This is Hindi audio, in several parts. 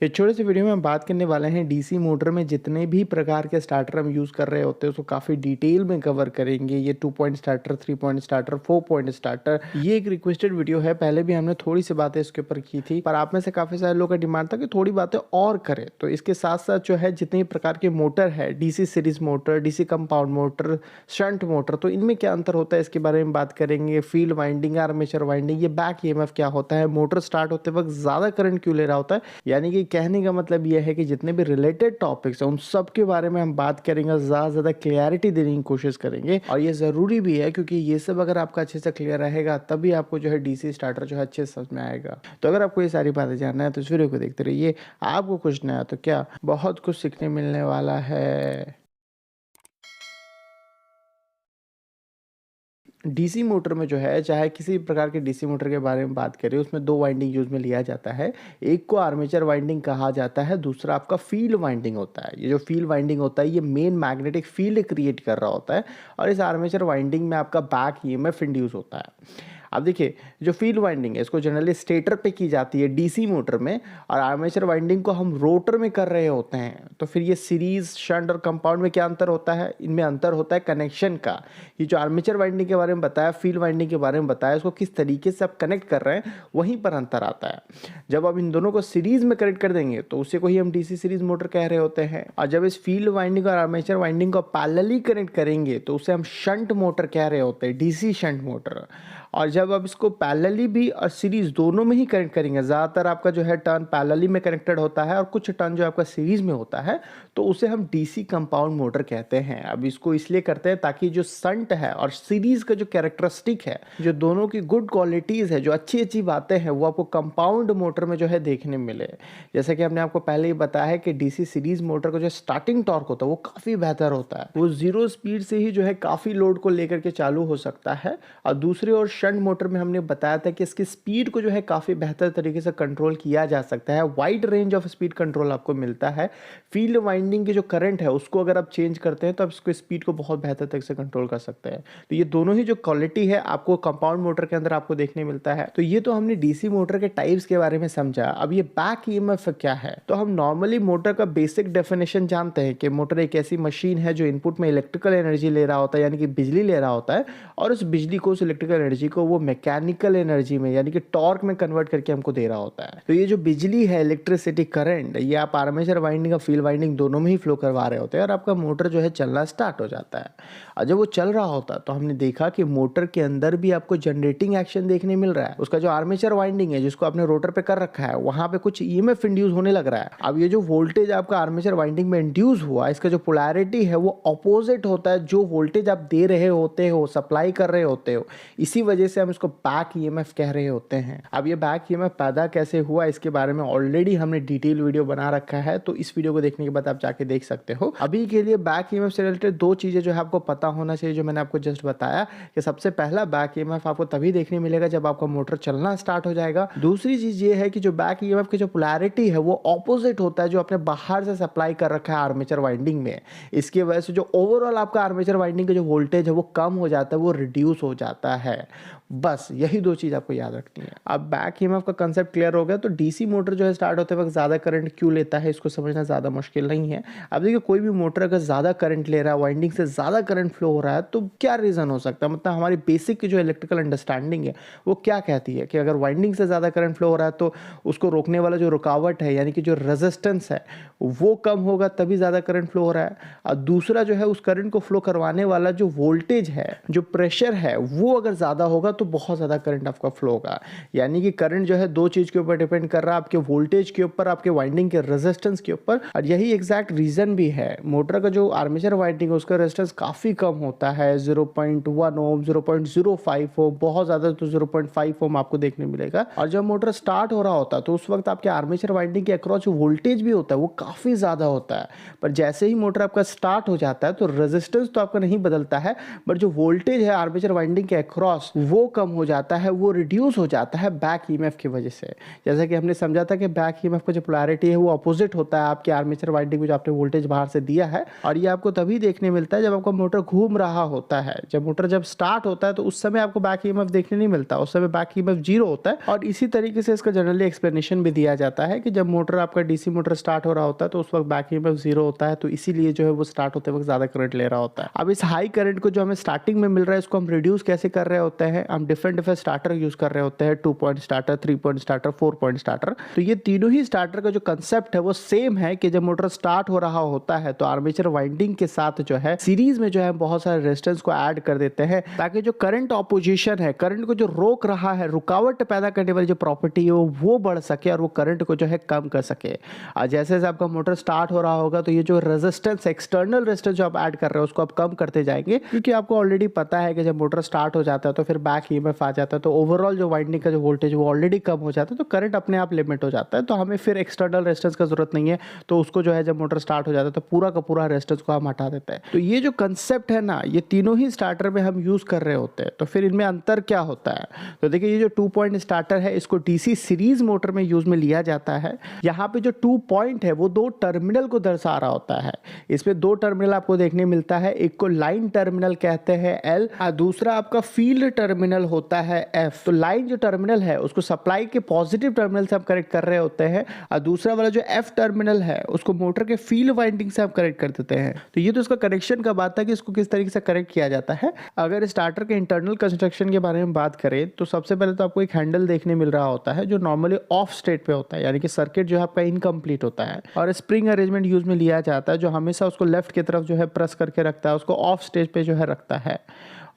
इस छोटे से वीडियो में हम बात करने वाले हैं डीसी मोटर में जितने भी प्रकार के स्टार्टर हम यूज़ कर रहे होते हैं उसको काफ़ी डिटेल में कवर करेंगे। ये 2 point starter, 3 point starter, 4 point starter, ये एक रिक्वेस्टेड वीडियो है। पहले भी हमने थोड़ी सी बातें इसके ऊपर की थी, पर आप में से काफ़ी सारे लोगों का डिमांड था कि थोड़ी बातें और करें। तो इसके साथ साथ जो है जितने प्रकार के मोटर है, DC series motor, DC compound motor, shunt motor, तो इनमें क्या अंतर होता है इसके बारे में बात करेंगे। फील्ड वाइंडिंग, आर्मेचर वाइंडिंग, ये बैक ईएमएफ क्या होता है, मोटर स्टार्ट होते वक्त ज़्यादा करंट क्यों ले रहा होता है। यानी कि कहने का मतलब यह है कि जितने भी रिलेटेड टॉपिक्स हैं उन सब के बारे में हम बात करेंगे, ज़्यादा क्लियरिटी देने की कोशिश करेंगे। और ये ज़रूरी भी है क्योंकि ये सब अगर आपका अच्छे से क्लियर रहेगा तभी आपको जो है डीसी स्टार्टर जो है अच्छे से समझ में आएगा। तो अगर आपको ये सारी बातें जानना है तो इस वीडियो को देखते रहिए। आपको कुछ नया तो क्या, बहुत कुछ सीखने मिलने वाला है। डीसी मोटर में जो है, चाहे किसी प्रकार के डीसी मोटर के बारे में बात करें, उसमें दो वाइंडिंग यूज में लिया जाता है। एक को आर्मेचर वाइंडिंग कहा जाता है, दूसरा आपका फील्ड वाइंडिंग होता है। ये जो फील्ड वाइंडिंग होता है ये मेन मैग्नेटिक फील्ड क्रिएट कर रहा होता है और इस आर्मेचर वाइंडिंग में आपका बैक ईएमएफ इंड्यूस होता है। अब देखिए, जो फील्ड वाइंडिंग है इसको जनरली स्टेटर पे की जाती है डीसी मोटर में, और आर्मेचर वाइंडिंग को हम रोटर में कर रहे होते हैं। तो फिर ये सीरीज, शंट और कंपाउंड में क्या अंतर होता है? इनमें अंतर होता है कनेक्शन का। ये जो आर्मेचर वाइंडिंग के बारे में बताया, फील्ड वाइंडिंग के बारे में बताया, उसको किस तरीके से आप कनेक्ट कर रहे हैं वहीं पर अंतर आता है। जब आप इन दोनों को सीरीज में कनेक्ट कर देंगे तो उसे को ही हम डीसी सीरीज मोटर कह रहे होते हैं, और जब इस फील्ड वाइंडिंग और आर्मेचर वाइंडिंग को पैरेलली कनेक्ट करेंगे तो उसे हम शंट मोटर कह रहे होते हैं, डीसी शंट मोटर। और जब आप इसको पैरेलली भी और सीरीज दोनों में ही कनेक्ट करेंगे, ज़्यादातर आपका जो है टर्न पैरेलली में कनेक्टेड होता है और कुछ टर्न जो आपका सीरीज में होता है, तो उसे हम डीसी कंपाउंड मोटर कहते हैं। अब इसको इसलिए करते हैं ताकि जो शंट है और सीरीज का जो कैरेक्टरिस्टिक है, जो दोनों की गुड क्वालिटीज़ है, जो अच्छी अच्छी बातें हैं, वो आपको कंपाउंड मोटर में जो है देखने मिले। जैसे कि हमने आपको पहले ही बताया है कि डीसी सीरीज मोटर का जो स्टार्टिंग टॉर्क होता है वो काफ़ी बेहतर होता है। वो जीरो स्पीड से ही जो है काफ़ी लोड को लेकर के चालू हो सकता है। और दूसरी ओर शंट मोटर में हमने बताया था कि इसकी स्पीड को जो है काफ़ी बेहतर तरीके से कंट्रोल किया जा सकता है, wide range of speed control आपको मिलता है। फील्ड वाइंडिंग की जो करंट है उसको अगर आप चेंज करते हैं तो आप इसको स्पीड को बहुत बेहतर तरीके से कंट्रोल कर सकते हैं। तो ये दोनों ही जो क्वालिटी है आपको कंपाउंड मोटर के अंदर आपको देखने मिलता है। तो ये तो हमने डीसी मोटर के टाइप्स के बारे में समझा। अब ये बैक ईएमएफ क्या है, तो हम नॉर्मली मोटर का बेसिक डेफिनेशन जानते हैं कि मोटर एक ऐसी मशीन है जो इनपुट में इलेक्ट्रिकल एनर्जी ले रहा होता है, यानी कि बिजली ले रहा होता है, और उस बिजली को, उस इलेक्ट्रिकल एनर्जी को वो मैकेनिकल एनर्जी में यानी कि टॉर्क में कन्वर्ट करके हमको दे रहा होता है। तो ये जो बिजली है, इलेक्ट्रिसिटी, करंट, ये आप आर्मेचर वाइंडिंग और फील्ड वाइंडिंग दोनों में ही फ्लो करवा रहे होते हैं और आपका मोटर जो है चलना स्टार्ट हो जाता है। और जब वो चल रहा होता है तो हमने देखा कि मोटर के अंदर भी आपको जनरेटिंग एक्शन देखने मिल रहा है। उसका जो आर्मेचर वाइंडिंग है जिसको आपने रोटर पे कर रखा है, वहां पे कुछ ईएमएफ इंड्यूस होने लग रहा है। अब ये जो वोल्टेज आपका आर्मेचर वाइंडिंग में इंड्यूस हुआ, इसका जो पोलैरिटी है वो ऑपोजिट होता है जो वोल्टेज आप दे रहे होते हो, सप्लाई कर रहे होते हो। इसी वजह से हम इसको बैक ईएमएफ कह रहे होते हैं। अब ये बैक ईएमएफ पैदा कैसे हुआ इसके बारे में ऑलरेडी हमने डिटेल वीडियो बना रखा है, तो इस वीडियो को देखने के बाद आप जाके देख सकते हो। अभी के लिए बैक ईएमएफ से रिलेटेड दो चीजें जो है आपको पता होना चाहिए, जो मैंने आपको जस्ट बताया कि सबसे पहला बैक ईएमएफ आपको तभी देखने मिलेगा जब आपका मोटर चलना स्टार्ट हो जाएगा। दूसरी चीज ये है कि जो बैक ईएमएफ की जो पोलैरिटी है वो ऑपोजिट होता है जो आपने बाहर से सप्लाई कर रखा है आर्मेचर वाइंडिंग में। इसकी वजह से जो ओवरऑल आपका आर्मेचर वाइंडिंग का जो वोल्टेज है वो कम हो जाता है, वो रिड्यूस हो जाता है। बस यही दो चीज आपको याद रखनी है। अब बैक ईएमएफ का कंसेप्ट क्लियर हो गया तो डीसी मोटर जो है स्टार्ट होते वक्त ज्यादा करंट क्यों लेता है इसको समझना ज्यादा मुश्किल नहीं है। अब देखिए, कोई भी मोटर अगर ज्यादा करंट ले रहा है, वाइंडिंग से ज्यादा करंट फ्लो हो रहा है, तो क्या रीजन हो सकता है? मतलब हमारी बेसिक जो इलेक्ट्रिकल अंडरस्टैंडिंग है वो क्या कहती है कि अगर वाइंडिंग से ज्यादा करंट फ्लो हो रहा है तो उसको रोकने वाला जो रुकावट है यानी कि जो रेजिस्टेंस है वो कम होगा, तभी ज्यादा करंट फ्लो हो रहा है। और दूसरा जो है उस करंट को फ्लो करवाने वाला जो वोल्टेज है, जो प्रेशर है, वो अगर ज्यादा होगा तो बहुत ज्यादा करंट आपका फ्लो होगा। यानी कि करंट जो है दो चीज के ऊपर डिपेंड कर रहा है, आपके वोल्टेज के ऊपर, आपके वाइंडिंग के रेजिस्टेंस के ऊपर। और यही एग्जैक्ट रीजन भी है मोटर का जो आर्मेचर वाइंडिंग है उसका रेजिस्टेंस काफी कम होता है, 0.1 ओम, 0.05 ओम, बहुत ज्यादा तो 0.5 ओम आपको देखने मिलेगा। और जब मोटर स्टार्ट हो रहा होता है तो उस वक्त आपके आर्मेचर वाइंडिंग के अक्रॉस जो वोल्टेज भी होता है वो काफी ज्यादा होता है। पर जैसे ही मोटर आपका स्टार्ट हो जाता है तो रेजिस्टेंस तो आपका नहीं बदलता है, बट जो वोल्टेज है आर्मेचर वाइंडिंग के अक्रॉस वो कम हो जाता है, वो रिड्यूस हो जाता है बैक ईएमएफ की वजह से। जैसा कि हमने समझा था कि बैक ईएमएफ का जो पोलैरिटी है वो अपोजिट होता है आपकी आर्मेचर वाइंडिंग में जो आपने वोल्टेज बाहर से दिया है, और ये आपको तभी देखने मिलता है जब आपका मोटर घूम रहा होता है। जब मोटर जब स्टार्ट होता है तो उस समय आपको बैक ईएमएफ देखने नहीं मिलता, उस समय बैक ईएमएफ 0 होता है। और इसी तरीके से इसका जनरली एक्सप्लेनेशन भी दिया जाता है कि जब मोटर आपका डीसी मोटर स्टार्ट हो रहा होता है तो उस वक्त बैक ईएमएफ 0 होता है, तो इसीलिए जो है वो स्टार्ट होते वक्त ज्यादा करंट ले रहा होता है। अब इस हाई करंट को जो हमें स्टार्टिंग में मिल रहा है इसको हम रिड्यूस कैसे कर रहे होते हैं, हम डिफरेंट डिफरेंट स्टार्टर यूज कर रहे होते हैं, 2 point starter, 3 point starter, 4 point starter. तो ये तीनों ही स्टार्टर का जो कंसेप्ट है वो सेम है कि जब मोटर स्टार्ट हो रहा होता है तो आर्मेचर वाइंडिंग के साथ जो है सीरीज में जो है बहुत सारे रेजिस्टेंस को ऐड कर देते हैं, ताकि जो करंट ऑपोजिशन है, करंट को जो रोक रहा है, रुकावट पैदा करने वाली जो प्रॉपर्टी है वो बढ़ सके और वो करंट को जो है कम कर सके। और जैसे जैसे आपका मोटर स्टार्ट हो रहा होगा तो ये जो रेजिस्टेंस, एक्सटर्नल रेजिस्टेंस जो आप ऐड कर रहे हो उसको आप कम करते जाएंगे, क्योंकि आपको ऑलरेडी पता है कि जब मोटर स्टार्ट हो जाता है तो फिर बैक ईएमएफ आ जाता है, तो ओवरऑल जो वाइंडिंग का जो वोल्टेज वो ऑलरेडी कम हो जाता है, तो करंट अपने आप लिमिट हो जाता है। तो हमें फिर एक्सटर्नल रेजिस्टेंस का जरूरत नहीं है, तो उसको जो है जब मोटर स्टार्ट हो जाता है तो पूरा का पूरा रेजिस्टेंस को हम हटा देते हैं। तो ये जो कंसेप्ट है ना, ये तीनों ही स्टार्टर में हम यूज कर रहे होते हैं। तो फिर इनमें अंतर क्या होता है, तो देखिए ये जो 2 पॉइंट स्टार्टर है इसको डीसी सीरीज मोटर में यूज में लिया जाता है। यहाँ पे जो 2 पॉइंट है वो 2 टर्मिनल को दर्शा रहा होता है। इसमें 2 टर्मिनल आपको देखने मिलता है, एक को लाइन टर्मिनल कहते हैं L, और दूसरा आपका फील्ड टर्मिनल होता है F। तो लाइन जो टर्मिनल है उसको सप्लाई के पॉजिटिव टर्मिनल से हम कनेक्ट कर रहे होते हैं, और दूसरा वाला जो F टर्मिनल है उसको मोटर के फील्ड वाइंडिंग से हम कनेक्ट कर देते हैं। तो ये तो इसका कनेक्शन का बात है कि इसको किस तरीके से कनेक्ट किया जाता है। अगर स्टार्टर के इंटरनल कंस्ट्रक्शन के बारे में बात करें तो सबसे पहले तो आपको एक हैंडल देखने मिल रहा होता है जो नॉर्मली ऑफ स्टेट पे होता है, यानी कि सर्किट जो है आपका इनकम्प्लीट होता है, और स्प्रिंग अरेंजमेंट यूज में लिया जाता है जो हमेशा उसको लेफ्ट की तरफ जो है प्रेस करके रखता है, उसको ऑफ स्टेज पे जो है रखता है।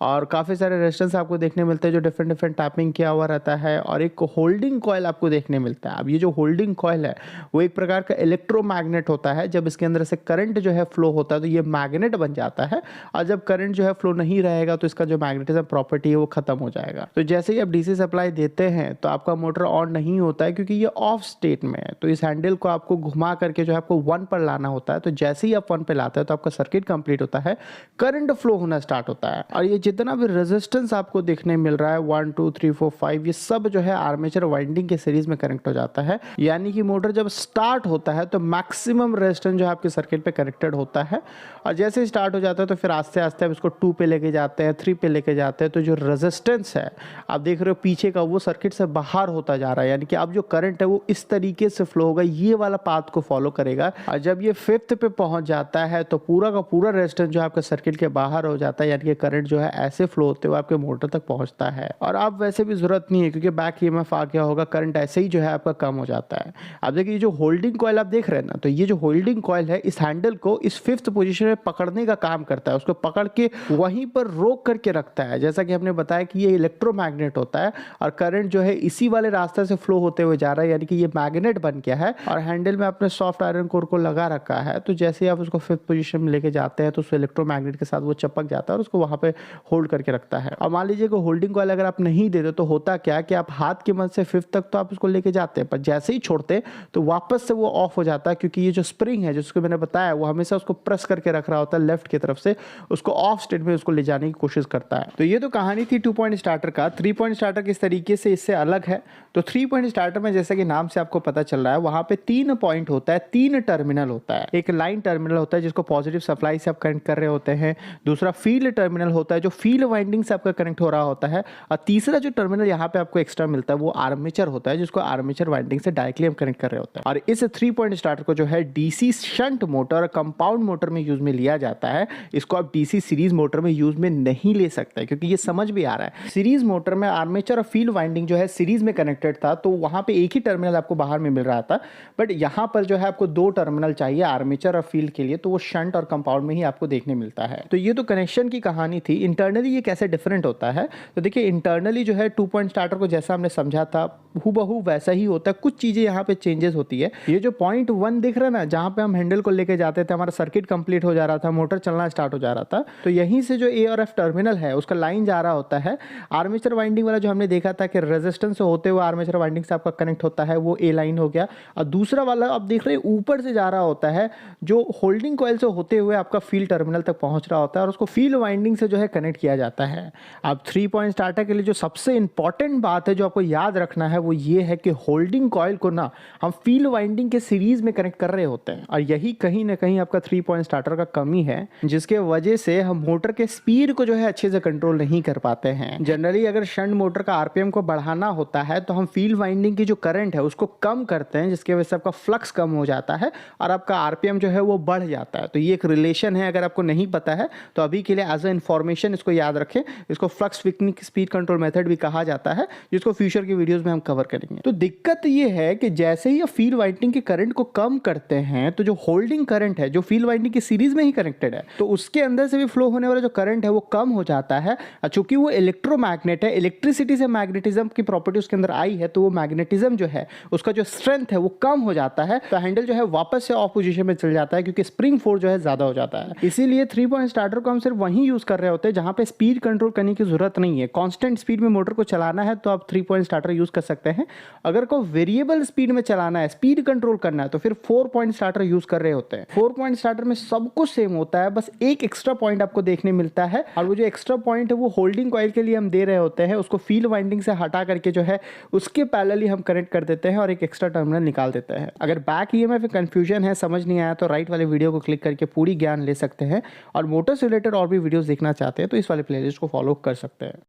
और काफ़ी सारे रेजिस्टेंस आपको देखने मिलते हैं जो डिफरेंट डिफरेंट टैपिंग किया हुआ रहता है, और एक होल्डिंग कॉयल आपको देखने मिलता है। अब ये जो होल्डिंग कॉयल है वो एक प्रकार का इलेक्ट्रोमैग्नेट होता है। जब इसके अंदर से करंट जो है फ्लो होता है तो ये मैग्नेट बन जाता है, और जब करंट जो है फ्लो नहीं रहेगा तो इसका जो मैग्नेटिज्म प्रॉपर्टी है वो खत्म हो जाएगा। तो जैसे ही आप डीसी सप्लाई देते हैं तो आपका मोटर ऑन नहीं होता है, क्योंकि ये ऑफ स्टेट में है। तो इस हैंडल को आपको घुमा करके जो है आपको 1 पर लाना होता है। तो जैसे ही आप 1 पे लाते हैं तो आपका सर्किट कंप्लीट होता है, करंट फ्लो होना स्टार्ट होता है। और ये जितना भी रेजिस्टेंस आपको देखने मिल रहा है 1 2 3 4 5, ये सब जो है आर्मेचर वाइंडिंग के सीरीज में कनेक्ट हो जाता है। यानी कि मोटर जब स्टार्ट होता है तो मैक्सिमम रेजिस्टेंस जो है आपके सर्किट पे कनेक्टेड होता है, और जैसे ही स्टार्ट हो जाता है तो फिर आस्ते आस्ते आप इसको 2 पे लेके जाते हैं, 3 पे लेके जाते हैं। तो जो रेजिस्टेंस है आप देख रहे हो पीछे का, वो सर्किट से बाहर होता जा रहा है, यानी कि अब जो करंट है वो इस तरीके से फ्लो होगा, ये वाला पाथ को फॉलो करेगा। और जब ये 5th पे पहुंच जाता है तो पूरा का पूरा रेजिस्टेंस जो है आपके सर्किट के बाहर हो जाता है, यानी कि करंट जो है ऐसे फ्लो होते हुए आपके मोटर तक पहुंचता है। और आप वैसे भी जरूरत नहीं है, क्योंकि बैक ईएमएफ आ गया होगा, करंट ऐसे ही जो है आपका कम हो जाता है। अब देखिए जो होल्डिंग कॉइल आप देख रहे हैं ना, तो ये जो होल्डिंग कॉइल है इस हैंडल को इस 5th पोजीशन में पकड़ने का काम करता है, उसको पकड़ के वहीं पर रोक करके रखता है। जैसा कि हमने बताया कि ये इलेक्ट्रोमैग्नेट होता है, और करंट जो है इसी वाले रास्ते से फ्लो होते हुए जा रहा है, यानी कि ये मैग्नेट बन गया है। और हैंडल में आपने सॉफ्ट आयरन कोर को लगा रखा है, तो जैसे ही आप उसको 5th पोजीशन में लेके जाते हैं तो उस इलेक्ट्रोमैग्नेट के साथ वो चिपक जाता है और उसको वहां पे होल्ड करके रखता है। और मान लीजिए कि होल्डिंग कॉइल अगर आप नहीं देते तो होता क्या कि आप हाथ की मदद से 5th तक तो आप उसको लेके जाते हैं, पर जैसे ही छोड़ते तो वापस से वो ऑफ हो जाता है, क्योंकि ये जो स्प्रिंग है जिसको मैंने बताया वो हमेशा उसको प्रेस करके रख रहा होता है लेफ्ट की तरफ से, उसको ऑफ स्टेट में उसको ले जाने की कोशिश करता है। तो ये तो कहानी थी 2 पॉइंट स्टार्टर का। 3 पॉइंट स्टार्टर किस तरीके से इससे अलग है, तो 3 पॉइंट स्टार्टर में जैसे कि नाम से आपको पता चल रहा है वहां पे 3 पॉइंट होता है, 3 टर्मिनल होता है। एक लाइन टर्मिनल होता है जिसको पॉजिटिव सप्लाई से आप कनेक्ट कर रहे होते हैं, दूसरा फील्ड टर्मिनल होता है जो फील्ड वाइंडिंग से आपका कनेक्ट हो रहा होता है, और तीसरा जो टर्मिनल यहाँ पे आपको एक्स्ट्रा मिलता है वो आर्मेचर होता है, जिसको आर्मेचर वाइंडिंग से डायरेक्टली हम कनेक्ट कर रहे होते हैं। और इस 3 पॉइंट स्टार्टर को जो है डीसी शंट मोटर और कंपाउंड मोटर में यूज में लिया जाता है। इसको आप डीसी सीरीज मोटर में यूज में नहीं ले सकते, क्योंकि ये समझ भी आ रहा है सीरीज मोटर में आर्मेचर और फील्ड वाइंडिंग जो है सीरीज में कनेक्टेड था, तो वहां पे एक ही टर्मिनल आपको बाहर में मिल रहा था। बट यहाँ पर जो है आपको 2 टर्मिनल चाहिए आर्मेचर और फील्ड के लिए, तो वो शंट और कंपाउंड में ही आपको देखने मिलता है। तो ये तो कनेक्शन की कहानी थी। इंटरनली ये कैसे डिफरेंट होता है, तो देखिए इंटरनली जो है 2 पॉइंट स्टार्टर को जैसा हमने समझा था हूबहू वैसा ही होता है, कुछ चीजें यहाँ पे चेंजेस होती है। ये जो पॉइंट 1 दिख रहा है ना, जहाँ पे हम हैंडल को लेके जाते थे, हमारा सर्किट कंप्लीट हो जा रहा था, मोटर चलना स्टार्ट हो जा रहा था, तो यहीं से जो ए और एफ टर्मिनल है उसका लाइन जा रहा होता है। आर्मेचर वाइंडिंग वाला जो हमने देखा था कि रेजिस्टेंस होते हुए आर्मेचर वाइंडिंग से आपका कनेक्ट होता है, वो ए लाइन हो गया। और दूसरा वाला आप देख रहे हैं ऊपर से जा रहा होता है, जो होल्डिंग कॉइल से होते हुए आपका फील्ड टर्मिनल तक पहुंच रहा होता है, और उसको फील्ड वाइंडिंग से जो है कनेक्ट कनेक्ट किया जाता है। अब 3 पॉइंट स्टार्टर के लिए जो सबसे इंपॉर्टेंट बात है जो आपको याद रखना है वो ये है कि होल्डिंग कॉइल को ना हम फील्ड वाइंडिंग के सीरीज में कनेक्ट कर रहे होते हैं, और यही कहीं ना कहीं आपका 3 पॉइंट स्टार्टर का कमी है, जिसके वजह से हम मोटर के स्पीड को जो है अच्छे से कंट्रोल नहीं कर पाते हैं। जनरली अगर शंट मोटर का आरपीएम को बढ़ाना होता है तो हम फील्ड वाइंडिंग की जो करंट है उसको कम करते हैं, जिसकी वजह से आपका फ्लक्स कम हो जाता है और आपका आरपीएम जो है वो बढ़ जाता है। तो ये एक रिलेशन है, अगर आपको नहीं पता है तो अभी के लिए एज अ इन्फॉर्मेशन इसको याद रखें। इसको फ्लक्स विकनिक स्पीड कंट्रोल मेथड भी कहा जाता है, जिसको फ्यूचर की वीडियोस में हम कवर करेंगे। तो दिक्कत ये है कि जैसे ही आप फील्ड वाइंडिंग के करंट को कम करते हैं तो जो होल्डिंग करंट है जो फील्ड वाइंडिंग की सीरीज में ही कनेक्टेड है तो उसके अंदर से भी फ्लो होने वाला जो करंट है वो कम हो जाता है। चूंकि वो इलेक्ट्रोमैग्नेट है, इलेक्ट्रिसिटी से मैग्नेटिज्म की प्रॉपर्टी उसके अंदर आई है, तो वो मैग्नेटिज्म जो है उसका जो स्ट्रेंथ है वो कम हो जाता है, तो हैंडल जो है वापस से ऑफ पोजीशन में चल जाता है क्योंकि स्प्रिंग फोर्स जो है ज्यादा हो जाता है। इसीलिए 3 पॉइंट स्टार्टर को हम सिर्फ वहीं यूज कर रहे होते हैं जहां पे स्पीड कंट्रोल करने की जरूरत नहीं है। कांस्टेंट स्पीड में मोटर को चलाना है तो आप 3 पॉइंट स्टार्टर यूज कर सकते हैं। अगर को वेरिएबल स्पीड में चलाना है, स्पीड कंट्रोल करना है, तो फिर 4 पॉइंट स्टार्टर यूज कर रहे होते हैं। 4 पॉइंट स्टार्टर में सब कुछ सेम होता है, बस एक एक्स्ट्रा पॉइंट आपको देखने मिलता है, और वो जो एक्स्ट्रा पॉइंट है वो होल्डिंग कॉइल के लिए हम दे रहे होते हैं। उसको फील्ड वाइंडिंग से हटा करके जो है उसके पैरेलली हम कनेक्ट कर देते हैं और एक एक्स्ट्रा टर्मिनल निकाल देते हैं। अगर बैक ईएमएफ में कंफ्यूजन है, समझ नहीं आया, तो राइट वाले वीडियो को क्लिक करके पूरी ज्ञान ले सकते हैं। और मोटर से रिलेटेड और भी वीडियोस देखना चाहते हैं तो इस वाले प्लेलिस्ट को फॉलो कर सकते हैं।